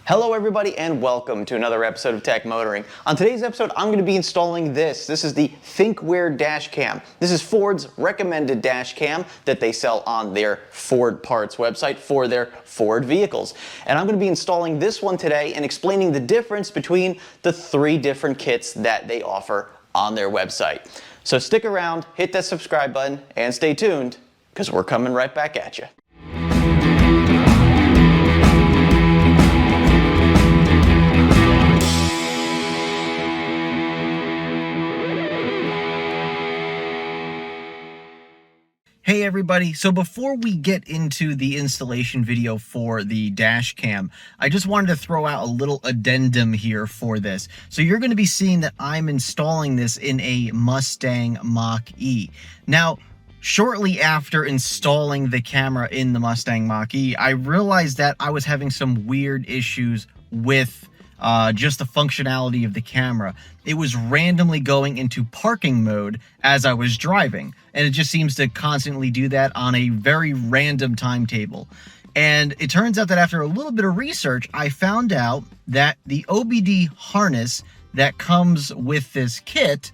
Hello everybody and welcome to another episode of Tech Motoring. On today's episode, I'm going to be installing this. This is the Thinkware Dashcam. This is Ford's recommended dash cam that they sell on their Ford Parts website for their Ford vehicles. And I'm going to be installing this one today and explaining the difference between the three different kits that they offer on their website. So stick around, hit that subscribe button, and stay tuned, because we're coming right back at you. Hey everybody, so before we get into the installation video for the dash cam, I just wanted to throw out a little addendum here for this. So you're going to be seeing that I'm installing this in a Mustang Mach-E. Now, shortly after installing the camera in the Mustang Mach-E, I realized that I was having some weird issues with just the functionality of the camera. It was randomly going into parking mode as I was driving, and it just seems to constantly do that on a very random timetable. And it turns out that after a little bit of research, I found out that the OBD harness that comes with this kit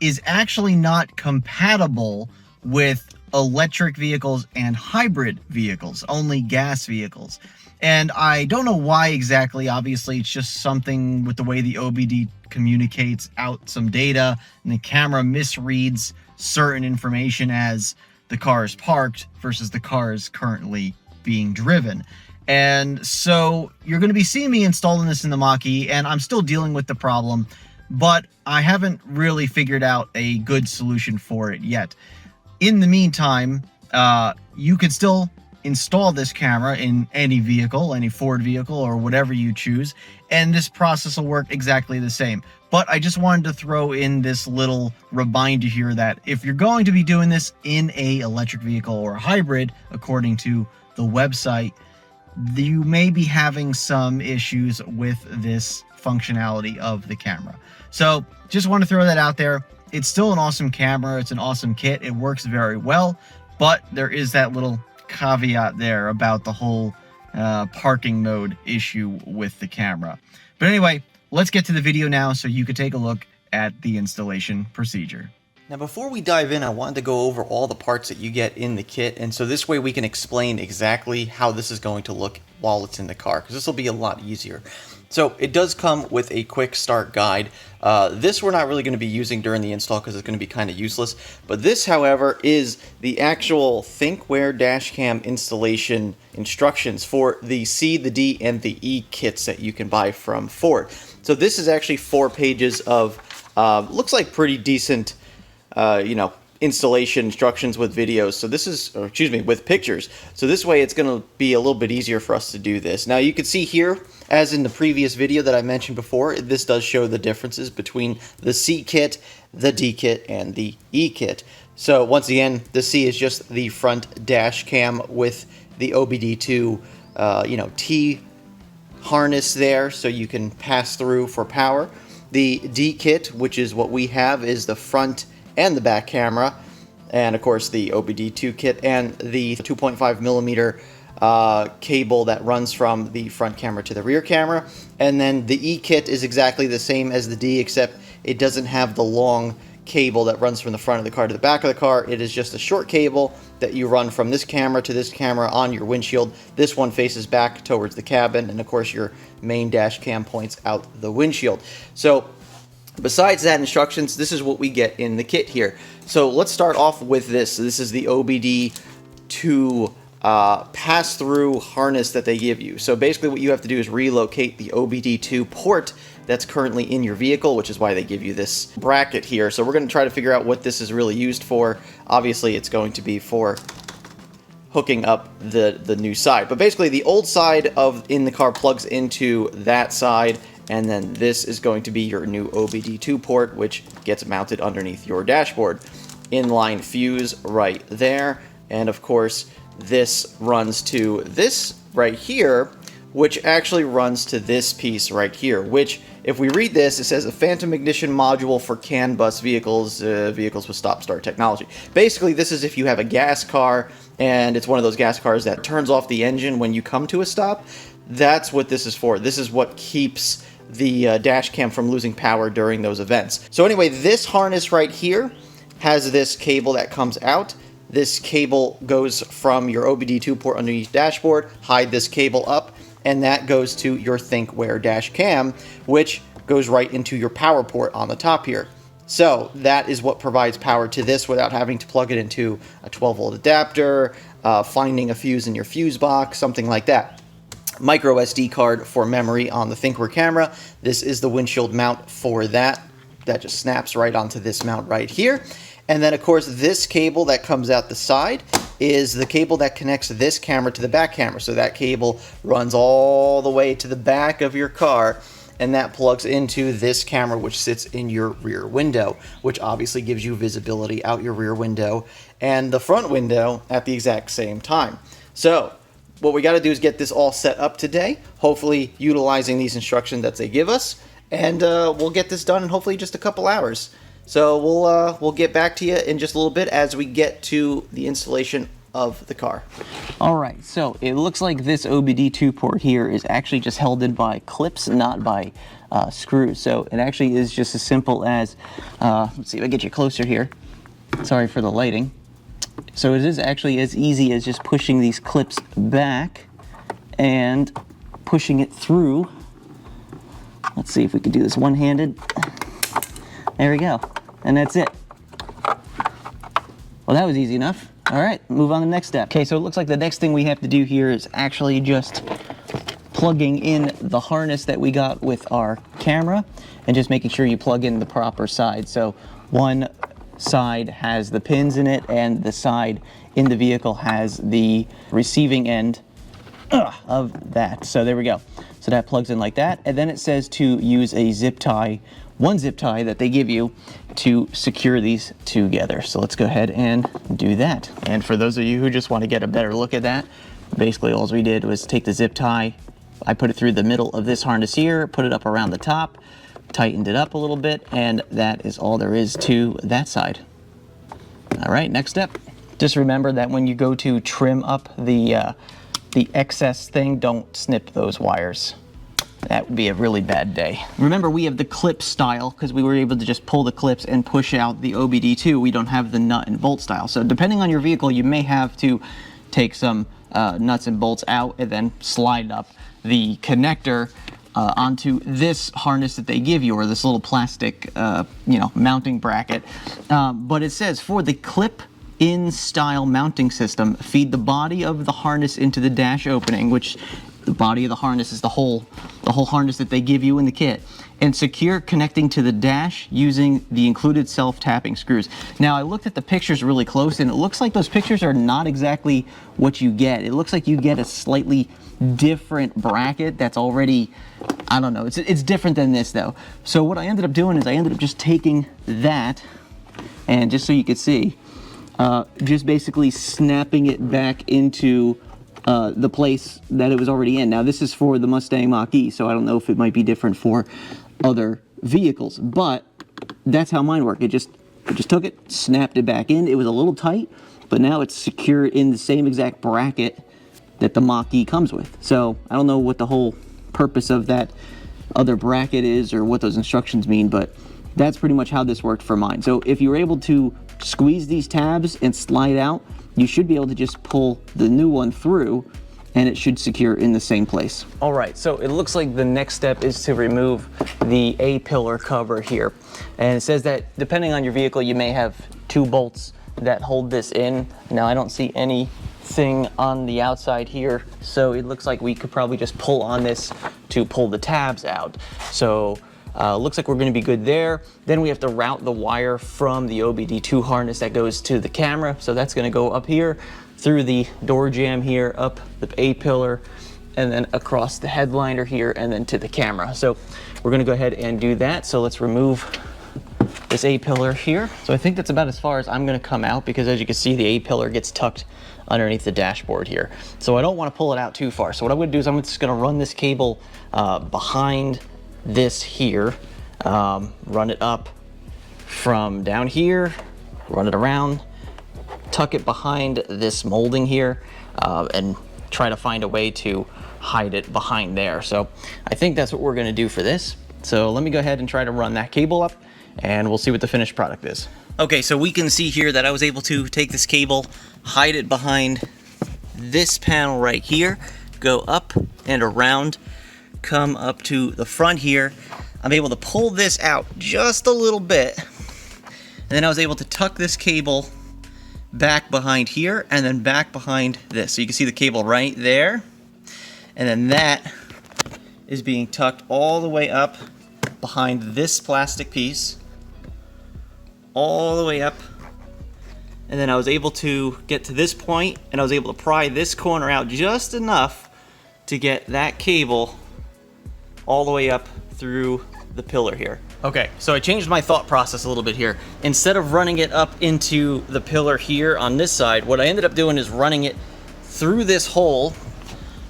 is actually not compatible with electric vehicles and hybrid vehicles, only gas vehicles. And I don't know why exactly. Obviously, it's just something with the way the OBD communicates out some data, and the camera misreads certain information as the car is parked versus the car is currently being driven. And so you're going to be seeing me installing this in the Mach-E, and I'm still dealing with the problem, but I haven't really figured out a good solution for it yet. In the meantime, you could still install this camera in any vehicle, any Ford vehicle or whatever you choose, and this process will work exactly the same. But I just wanted to throw in this little reminder here that if you're going to be doing this in a electric vehicle or a hybrid, according to the website, you may be having some issues with this functionality of the camera. So just want to throw that out there. It's still an awesome camera. It's an awesome kit. It works very well, but there is that little caveat there about the whole parking mode issue with the camera. But anyway, let's get to the video now so you can take a look at the installation procedure. Now before we dive in, I wanted to go over all the parts that you get in the kit, and so this way we can explain exactly how this is going to look while it's in the car, because this will be a lot easier. So it does come with a quick start guide. This we're not really going to be using during the install because it's going to be kind of useless. But this, however, is the actual Thinkware Dashcam installation instructions for the C, the D, and the E kits that you can buy from Ford. So this is actually 4 pages of, looks like pretty decent, installation instructions with videos. So this is, or excuse me, with pictures. So this way it's going to be a little bit easier for us to do this. Now you can see here, as in the previous video that I mentioned before, this does show the differences between the C kit, the D kit, and the E kit. So once again, the C is just the front dash cam with the OBD2, T harness there, so you can pass through for power. The D kit, which is what we have, is the front and the back camera, and of course the OBD2 kit and the 2.5 millimeter cable that runs from the front camera to the rear camera. And then the E kit is exactly the same as the D, except it doesn't have the long cable that runs from the front of the car to the back of the car. It is just a short cable that you run from this camera to this camera on your windshield. This one faces back towards the cabin, and of course your main dash cam points out the windshield. So besides that instructions, this is what we get in the kit here. So let's start off with this. This is the OBD2 pass-through harness that they give you. So basically what you have to do is relocate the OBD2 port that's currently in your vehicle, which is why they give you this bracket here. So we're going to try to figure out what this is really used for. Obviously it's going to be for hooking up the new side. But basically the old side in the car plugs into that side, and then this is going to be your new OBD2 port, which gets mounted underneath your dashboard. Inline fuse right there, and of course this runs to this right here, which actually runs to this piece right here, which, if we read this, it says a phantom ignition module for CAN bus vehicles, vehicles with stop-start technology. Basically, this is if you have a gas car and it's one of those gas cars that turns off the engine when you come to a stop. That's what this is for. This is what keeps the dash cam from losing power during those events. So anyway, this harness right here has this cable that comes out. This cable goes from your OBD2 port underneath dashboard, hide this cable up, and that goes to your Thinkware dash cam, which goes right into your power port on the top here. So that is what provides power to this without having to plug it into a 12-volt adapter, finding a fuse in your fuse box, something like that. Micro SD card for memory on the Thinkware camera. This is the windshield mount for that. That just snaps right onto this mount right here. And then, of course, this cable that comes out the side is the cable that connects this camera to the back camera. So that cable runs all the way to the back of your car, and that plugs into this camera, which sits in your rear window, which obviously gives you visibility out your rear window and the front window at the exact same time. So what we got to do is get this all set up today, hopefully utilizing these instructions that they give us, and we'll get this done in hopefully just a couple hours. So we'll get back to you in just a little bit as we get to the installation of the car. All right, so it looks like this OBD2 port here is actually just held in by clips, not by screws. So it actually is just as simple as, let's see if I get you closer here. Sorry for the lighting. So it is actually as easy as just pushing these clips back and pushing it through. Let's see if we can do this one-handed. There we go, and that's it. Well, that was easy enough. All right, move on to the next step. Okay, so it looks like the next thing we have to do here is actually just plugging in the harness that we got with our camera and just making sure you plug in the proper side. So one side has the pins in it and the side in the vehicle has the receiving end of that. So there we go. So that plugs in like that, and then it says to use a zip tie, one zip tie that they give you to secure these together. So let's go ahead and do that. And for those of you who just want to get a better look at that, basically all we did was take the zip tie, I put it through the middle of this harness here, put it up around the top, tightened it up a little bit, and that is all there is to that side. All right, next step. Just remember that when you go to trim up the excess thing, don't snip those wires. That would be a really bad day. Remember, we have the clip style because we were able to just pull the clips and push out the OBD2. We don't have the nut and bolt style. So depending on your vehicle, you may have to take some nuts and bolts out and then slide up the connector onto this harness that they give you, or this little plastic, mounting bracket. But it says for the clip-in style mounting system, feed the body of the harness into the dash opening, which the body of the harness is the whole harness that they give you in the kit, and secure connecting to the dash using the included self-tapping screws. Now, I looked at the pictures really close, and it looks like those pictures are not exactly what you get. It looks like you get a slightly different bracket that's already, I don't know, it's different than this though. So what I ended up doing is I ended up just taking that, and just so you could see, just basically snapping it back into the place that it was already in. Now this is for the Mustang Mach-E, so I don't know if it might be different for other vehicles, but that's how mine worked. I just took it, snapped it back in. It was a little tight, but now it's secured in the same exact bracket that the Mach-E comes with. So I don't know what the whole purpose of that other bracket is or what those instructions mean, but that's pretty much how this worked for mine. So if you were able to squeeze these tabs and slide out, you should be able to just pull the new one through and it should secure in the same place. All right, so it looks like the next step is to remove the A-pillar cover here. And it says that depending on your vehicle, you may have 2 bolts that hold this in. Now I don't see anything on the outside here, so it looks like we could probably just pull on this to pull the tabs out. So looks like we're going to be good there. Then we have to route the wire from the OBD2 harness that goes to the camera. So that's going to go up here through the door jamb here, up the A-pillar, and then across the headliner here, and then to the camera. So we're going to go ahead and do that. So let's remove this A-pillar here. So I think that's about as far as I'm going to come out, because as you can see, the A-pillar gets tucked underneath the dashboard here. So I don't want to pull it out too far. So what I'm going to do is I'm just going to run this cable behind this here, run it up from down here, run it around, tuck it behind this molding here, and try to find a way to hide it behind there. So I think that's what we're gonna do for this. So let me go ahead and try to run that cable up, and we'll see what the finished product is. Okay, so we can see here that I was able to take this cable, hide it behind this panel right here, go up and around, come up to the front here. I'm able to pull this out just a little bit, and then I was able to tuck this cable back behind here and then back behind this. So you can see the cable right there, and then that is being tucked all the way up behind this plastic piece, all the way up. And then I was able to get to this point, and I was able to pry this corner out just enough to get that cable all the way up through the pillar here. Okay, so I changed my thought process a little bit here. Instead of running it up into the pillar here on this side, what I ended up doing is running it through this hole.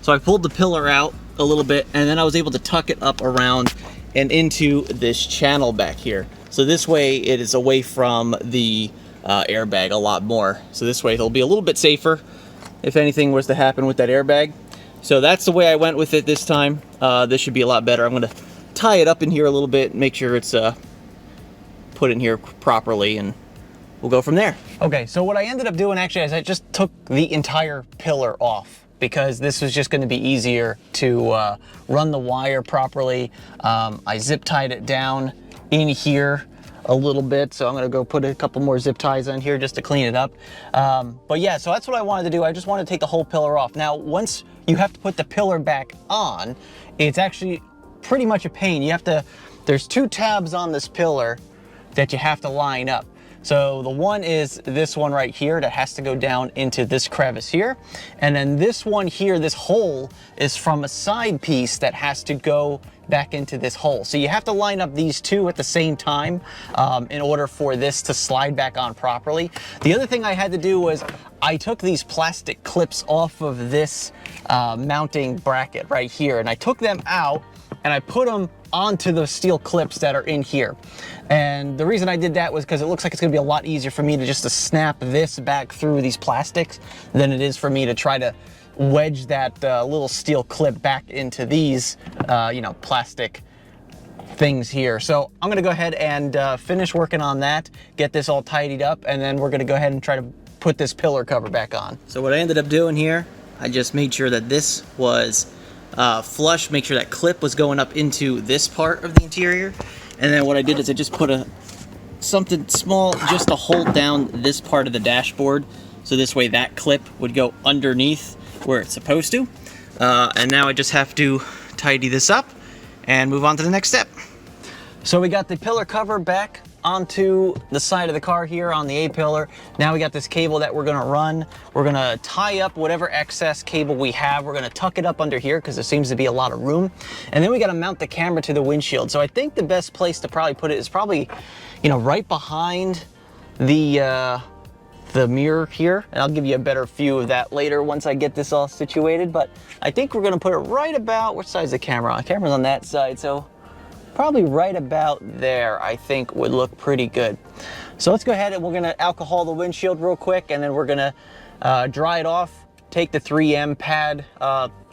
So I pulled the pillar out a little bit, and then I was able to tuck it up around and into this channel back here. So this way it is away from the airbag a lot more. So this way it'll be a little bit safer if anything was to happen with that airbag. So that's the way I went with it this time. This should be a lot better. I'm gonna tie it up in here a little bit, make sure it's put in here properly, and we'll go from there. Okay, so what I ended up doing actually is I just took the entire pillar off, because this was just going to be easier to run the wire properly. I zip tied it down in here a little bit, so I'm going to go put a couple more zip ties on here just to clean it up. But yeah, so that's what I wanted to do. I just wanted to take the whole pillar off. Now, once you have to put the pillar back on, it's actually pretty much a pain. You have to, there's two tabs on this pillar that you have to line up. So the one is this one right here that has to go down into this crevice here. And then this one here, this hole, is from a side piece that has to go back into this hole. So you have to line up these two at the same time in order for this to slide back on properly. The other thing I had to do was I took these plastic clips off of this mounting bracket right here, and I took them out and I put them onto the steel clips that are in here. And the reason I did that was because it looks like it's gonna be a lot easier for me to just to snap this back through these plastics than it is for me to try to wedge that little steel clip back into these, you know, plastic things here. So I'm gonna go ahead and finish working on that, get this all tidied up, and then we're gonna go ahead and try to put this pillar cover back on. So what I ended up doing here, I just made sure that this was flush, make sure that clip was going up into this part of the interior. And then what I did is I just put something small just to hold down this part of the dashboard. So this way that clip would go underneath where it's supposed to. And now I just have to tidy this up and move on to the next step. So we got the pillar cover back onto the side of the car here on the A-pillar. Now we got this cable that we're gonna run. We're gonna tie up whatever excess cable we have. We're gonna tuck it up under here because there seems to be a lot of room. And then we gotta mount the camera to the windshield. So I think the best place to probably put it is probably, you know, right behind the mirror here. And I'll give you a better view of that later once I get this all situated. But I think we're gonna put it right about, what side is the camera on? The camera's on that side, so probably right about there, I think would look pretty good. So let's go ahead and we're gonna alcohol the windshield real quick, and then we're gonna dry it off, take the 3M pad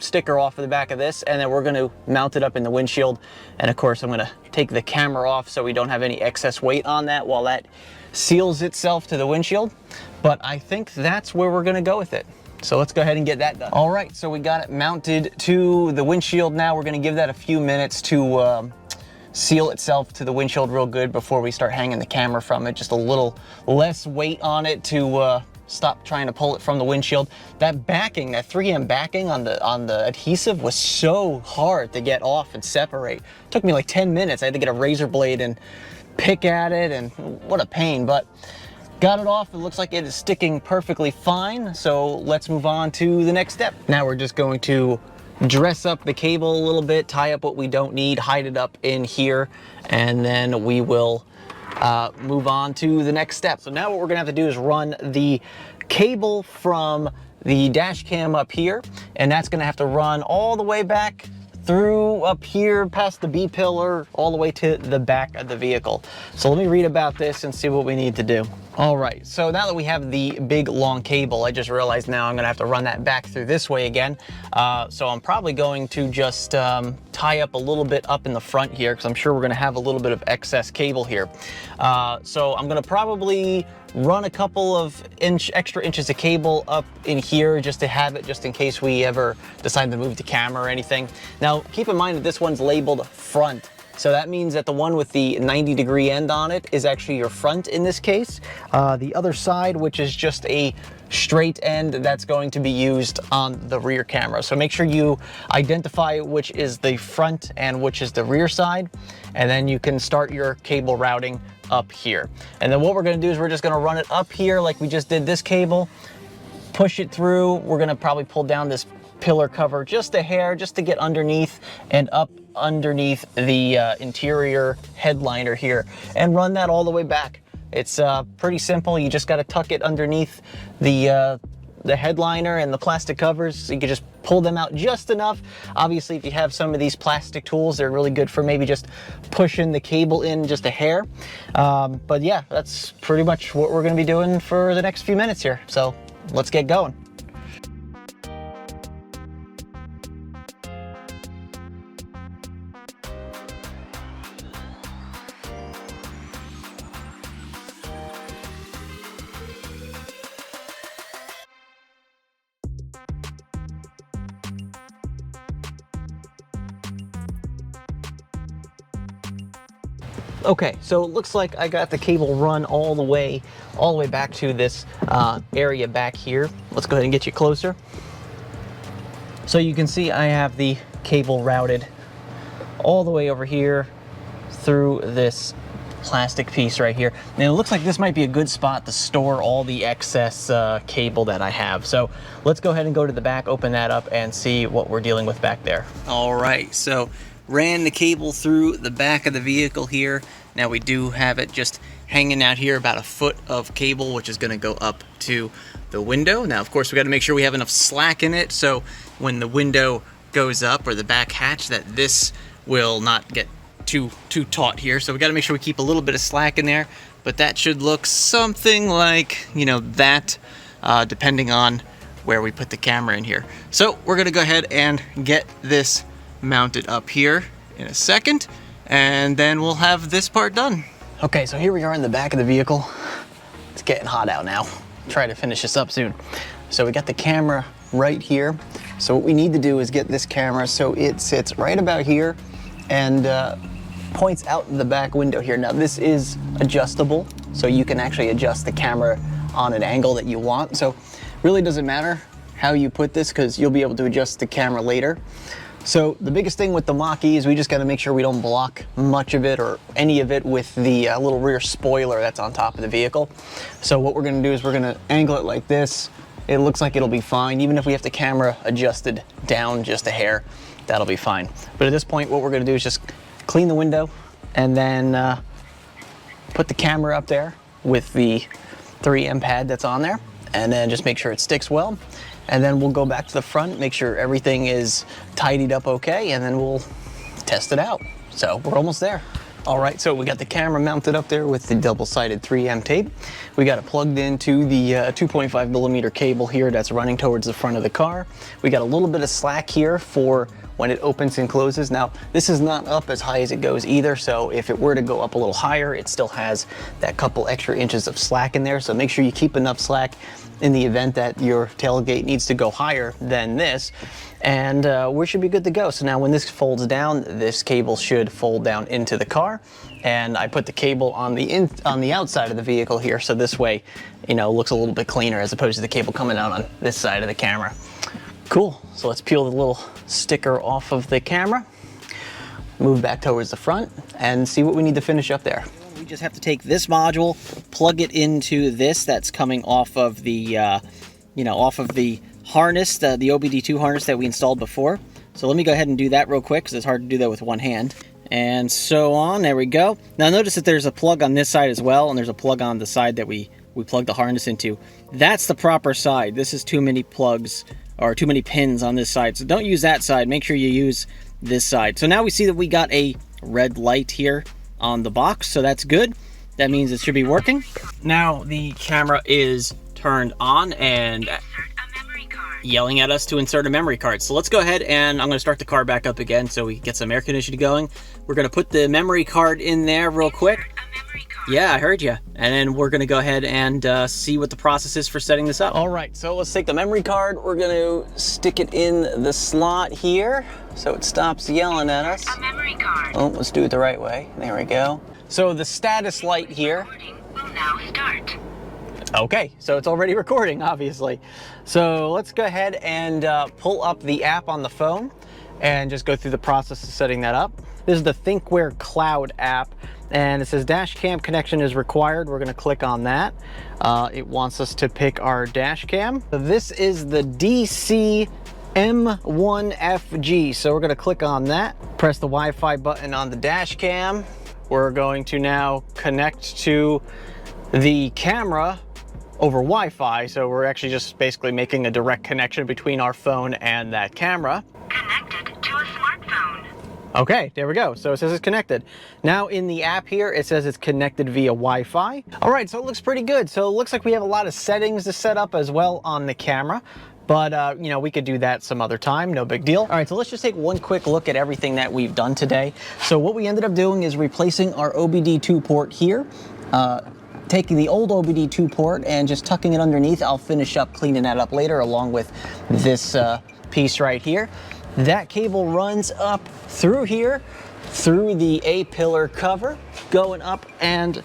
sticker off of the back of this, and then we're gonna mount it up in the windshield. And of course, I'm gonna take the camera off so we don't have any excess weight on that while that seals itself to the windshield. But I think that's where we're gonna go with it. So let's go ahead and get that done. All right, so we got it mounted to the windshield now. We're gonna give that a few minutes to seal itself to the windshield real good before we start hanging the camera from it. Just a little less weight on it to stop trying to pull it from the windshield. That backing, that 3M backing on the adhesive was so hard to get off and separate. It took me like 10 minutes. I had to get a razor blade and pick at it, and what a pain, but got it off. It looks like it is sticking perfectly fine. So let's move on to the next step. Now we're just going to dress up the cable a little bit, tie up what we don't need, hide it up in here, and then we will move on to the next step. So now what we're gonna have to do is run the cable from the dash cam up here, and that's gonna have to run all the way back through up here past the B-pillar all the way to the back of the vehicle. So let me read about this and see what we need to do. All right, so now that we have the big long cable, I just realized now I'm gonna have to run that back through this way again. So I'm probably going to just tie up a little bit up in the front here, because I'm sure we're gonna have a little bit of excess cable here. So I'm gonna probably run a couple of extra inches of cable up in here just to have it, just in case we ever decide to move the camera or anything. Now, keep in mind that this one's labeled front. So that means that the one with the 90-degree end on it is actually your front in this case. The other side, which is just a straight end, that's going to be used on the rear camera. So make sure you identify which is the front and which is the rear side, and then you can start your cable routing up here. And then what we're gonna do is we're just gonna run it up here like we just did this cable, push it through. We're gonna probably pull down this pillar cover just a hair, just to get underneath and up underneath the interior headliner here, and run that all the way back. It's pretty simple. You just got to tuck it underneath the headliner and the plastic covers, so you can just pull them out just enough. Obviously, if you have some of these plastic tools, they're really good for maybe just pushing the cable in just a hair. But yeah, that's pretty much what we're going to be doing for the next few minutes here. So let's get going. Okay, so it looks like I got the cable run all the way back to this area back here. Let's go ahead and get you closer. So you can see I have the cable routed all the way over here through this plastic piece right here. And it looks like this might be a good spot to store all the excess cable that I have. So let's go ahead and go to the back, open that up, and see what we're dealing with back there. All right, so ran the cable through the back of the vehicle here. Now we do have it just hanging out here, about a foot of cable, which is going to go up to the window. Now, of course, we got to make sure we have enough slack in it, so when the window goes up, or the back hatch, that this will not get too taut here. So we got to make sure we keep a little bit of slack in there, but that should look something like, you know, that, depending on where we put the camera in here. So we're going to go ahead and get this mounted up here in a second, and then we'll have this part done. Okay, so here we are in the back of the vehicle. It's getting hot out now. Try to finish this up soon. So we got the camera right here. So what we need to do is get this camera so it sits right about here and points out the back window here. Now this is adjustable, so you can actually adjust the camera on an angle that you want. So really doesn't matter how you put this, because you'll be able to adjust the camera later. So the biggest thing with the Mach-E is we just got to make sure we don't block much of it or any of it with the little rear spoiler that's on top of the vehicle. So what we're going to do is we're going to angle it like this. It looks like it'll be fine. Even if we have the camera adjusted down just a hair, that'll be fine. But at this point, what we're going to do is just clean the window and then put the camera up there with the 3M pad that's on there, and then just make sure it sticks well. And then we'll go back to the front, make sure everything is tidied up okay, and then we'll test it out. So we're almost there. All right, so we got the camera mounted up there with the double-sided 3M tape. We got it plugged into the 2.5 millimeter cable here that's running towards the front of the car. We got a little bit of slack here for when it opens and closes. Now, this is not up as high as it goes either, so if it were to go up a little higher, it still has that couple extra inches of slack in there. So make sure you keep enough slack in the event that your tailgate needs to go higher than this, and we should be good to go. So now when this folds down, this cable should fold down into the car, and I put the cable on the outside of the vehicle here, so this way, you know, it looks a little bit cleaner as opposed to the cable coming out on this side of the camera. Cool, so let's peel the little sticker off of the camera, move back towards the front, and see what we need to finish up there. We just have to take this module, plug it into this that's coming off of the, off of the harness, the OBD2 harness that we installed before. So let me go ahead and do that real quick, because it's hard to do that with one hand. And so on, there we go. Now notice that there's a plug on this side as well, and there's a plug on the side that we plug the harness into. That's the proper side. This is too many plugs, or too many pins on this side. So don't use that side, make sure you use this side. So now we see that we got a red light here on the box, so that's good. That means it should be working. Now the camera is turned on and yelling at us to insert a memory card. So let's go ahead and I'm going to start the car back up again so we can get some air conditioning going. We're going to put the memory card in there real quick. Yeah, I heard you. And then we're going to go ahead and see what the process is for setting this up. All right, so let's take the memory card. We're going to stick it in the slot here so it stops yelling at us. A memory card. Oh, let's do it the right way. There we go. So the status light here. Recording will now start. Okay, so it's already recording, obviously. So let's go ahead and pull up the app on the phone and just go through the process of setting that up. This is the Thinkware Cloud app, and it says dash cam connection is required. We're gonna click on that. It wants us to pick our dash cam. So this is the DC-M1-FG, so we're gonna click on that. Press the Wi-Fi button on the dash cam. We're going to now connect to the camera over Wi-Fi, so we're actually just basically making a direct connection between our phone and that camera. Connected to a smartphone. Okay, there we go. So it says it's connected. Now in the app here, it says it's connected via Wi-Fi. All right, so it looks pretty good. So it looks like we have a lot of settings to set up as well on the camera. But, you know, we could do that some other time, no big deal. All right, so let's just take one quick look at everything that we've done today. So what we ended up doing is replacing our OBD2 port here. Taking the old OBD2 port and just tucking it underneath. I'll finish up cleaning that up later along with this piece right here. That cable runs up through here, through the A-pillar cover, going up, and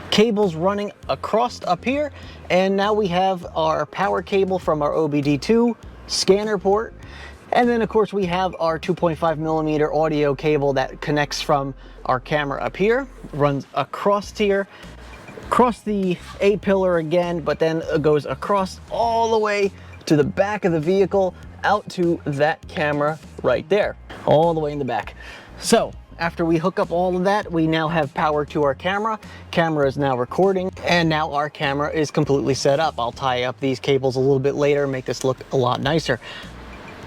cables running across up here. And now we have our power cable from our OBD2 scanner port. And then of course we have our 2.5mm audio cable that connects from our camera up here, runs across here, across the A-pillar again, but then it goes across all the way to the back of the vehicle, out to that camera right there, all the way in the back. So after we hook up all of that, we now have power to our camera. Camera is now recording, and now our camera is completely set up. I'll tie up these cables a little bit later and make this look a lot nicer.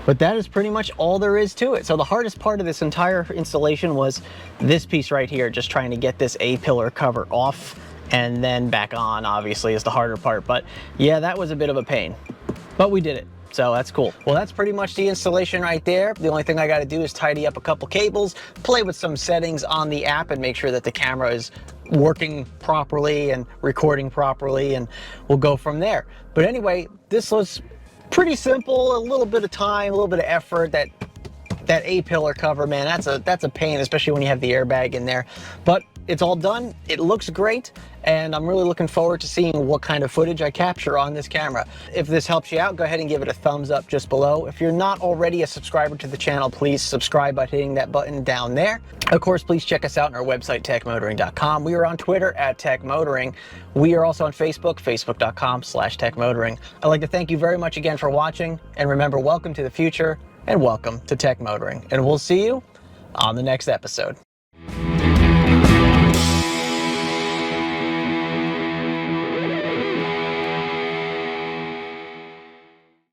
But that is pretty much all there is to it. So the hardest part of this entire installation was this piece right here, just trying to get this A-pillar cover off and then back on, obviously, is the harder part. But yeah, that was a bit of a pain, but we did it. So that's cool. Well, that's pretty much the installation right there. The only thing I got to do is tidy up a couple cables, play with some settings on the app, and make sure that the camera is working properly and recording properly, and we'll go from there. But anyway, this was pretty simple. A little bit of time, a little bit of effort. That A-pillar cover, man, that's a pain, especially when you have the airbag in there. But it's all done. It looks great, and I'm really looking forward to seeing what kind of footage I capture on this camera. If this helps you out, go ahead and give it a thumbs up just below. If you're not already a subscriber to the channel, please subscribe by hitting that button down there. Of course, please check us out on our website, techmotoring.com. We are on Twitter at techmotoring. We are also on Facebook, facebook.com/techmotoring. I'd like to thank you very much again for watching, and remember, welcome to the future, and welcome to Tech Motoring. And we'll see you on the next episode.